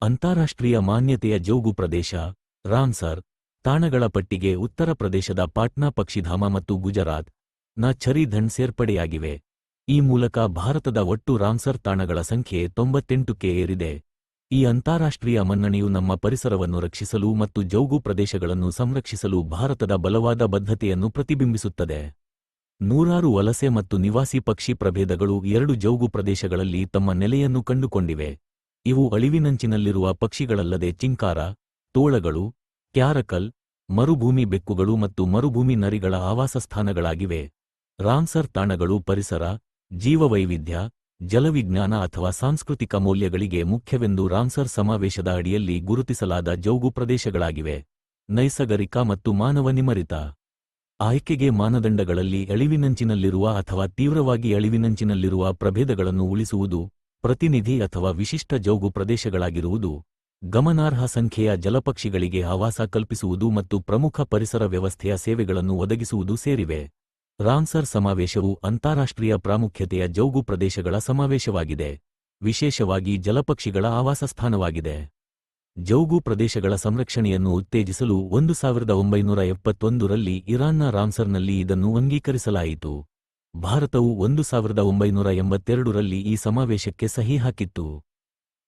ಅಂತಾರಾಷ್ಟ್ರೀಯ ಮಾನ್ಯತೆಯ ಜೌಗು ಪ್ರದೇಶ ರಾಮ್ಸರ್ ತಾಣಗಳ ಪಟ್ಟಿಗೆ ಉತ್ತರ ಪ್ರದೇಶದ ಪಾಟ್ನಾ ಪಕ್ಷಿಧಾಮ ಮತ್ತು ಗುಜರಾತ್ ನ ಛರಿಧಣ್ ಸೇರ್ಪಡೆಯಾಗಿವೆ. ಈ ಮೂಲಕ ಭಾರತದ ಒಟ್ಟು ರಾಮ್ಸರ್ ತಾಣಗಳ ಸಂಖ್ಯೆ 98ಕ್ಕೆ ಏರಿದೆ. ಈ ಅಂತಾರಾಷ್ಟ್ರೀಯ ಮನ್ನಣೆಯು ನಮ್ಮ ಪರಿಸರವನ್ನು ರಕ್ಷಿಸಲು ಮತ್ತು ಜೌಗು ಪ್ರದೇಶಗಳನ್ನು ಸಂರಕ್ಷಿಸಲು ಭಾರತದ ಬಲವಾದ ಬದ್ಧತೆಯನ್ನು ಪ್ರತಿಬಿಂಬಿಸುತ್ತದೆ. ನೂರಾರು ವಲಸೆ ಮತ್ತು ನಿವಾಸಿ ಪಕ್ಷಿ ಪ್ರಭೇದಗಳು 2 ಜೌಗು ಪ್ರದೇಶಗಳಲ್ಲಿ ತಮ್ಮ ನೆಲೆಯನ್ನು ಕಂಡುಕೊಂಡಿವೆ. ಇವು ಅಳಿವಿನಂಚಿನಲ್ಲಿರುವ ಪಕ್ಷಿಗಳಲ್ಲದೆ ಚಿಂಕಾರ, ತೋಳಗಳು, ಕ್ಯಾರಕಲ್, ಮರುಭೂಮಿ ಬೆಕ್ಕುಗಳು ಮತ್ತು ಮರುಭೂಮಿ ನರಿಗಳ ಆವಾಸಸ್ಥಾನಗಳಾಗಿವೆ. ರಾಮ್ಸರ್ ತಾಣಗಳು ಪರಿಸರ, ಜೀವವೈವಿಧ್ಯ, ಜಲವಿಜ್ಞಾನ ಅಥವಾ ಸಾಂಸ್ಕೃತಿಕ ಮೌಲ್ಯಗಳಿಗೆ ಮುಖ್ಯವೆಂದು ರಾಮ್ಸರ್ ಸಮಾವೇಶದ ಅಡಿಯಲ್ಲಿ ಗುರುತಿಸಲಾದ ಜೌಗು ಪ್ರದೇಶಗಳಾಗಿವೆ. ನೈಸರ್ಗಿಕ ಮತ್ತು ಮಾನವ ನಿಮರಿತ ಆಯ್ಕೆಗೆ ಮಾನದಂಡಗಳಲ್ಲಿ ಅಳಿವಿನಂಚಿನಲ್ಲಿರುವ ಅಥವಾ ತೀವ್ರವಾಗಿ ಅಳಿವಿನಂಚಿನಲ್ಲಿರುವ ಪ್ರಭೇದಗಳನ್ನು ಉಳಿಸುವುದು, ಪ್ರತಿನಿಧಿ ಅಥವಾ ವಿಶಿಷ್ಟ ಜೌಗು ಪ್ರದೇಶಗಳಾಗಿರುವುದು, ಗಮನಾರ್ಹ ಸಂಖ್ಯೆಯ ಜಲಪಕ್ಷಿಗಳಿಗೆ ಆವಾಸ ಕಲ್ಪಿಸುವುದು ಮತ್ತು ಪ್ರಮುಖ ಪರಿಸರ ವ್ಯವಸ್ಥೆಯ ಸೇವೆಗಳನ್ನು ಒದಗಿಸುವುದು ಸೇರಿವೆ. ರಾಮ್ಸರ್ ಸಮಾವೇಶವು ಅಂತಾರಾಷ್ಟ್ರೀಯ ಪ್ರಾಮುಖ್ಯತೆಯ ಜೌಗು ಪ್ರದೇಶಗಳ ಸಮಾವೇಶವಾಗಿದೆ, ವಿಶೇಷವಾಗಿ ಜಲಪಕ್ಷಿಗಳ ಆವಾಸಸ್ಥಾನವಾಗಿದೆ. ಜೌಗು ಪ್ರದೇಶಗಳ ಸಂರಕ್ಷಣೆಯನ್ನು ಉತ್ತೇಜಿಸಲು 1971ರಲ್ಲಿ ಇರಾನ್ನ ರಾಮ್ಸರ್ನಲ್ಲಿ ಇದನ್ನು ಅಂಗೀಕರಿಸಲಾಯಿತು. ಭಾರತವು 1982ರಲ್ಲಿ ಈ ಸಮಾವೇಶಕ್ಕೆ ಸಹಿ ಹಾಕಿತ್ತು.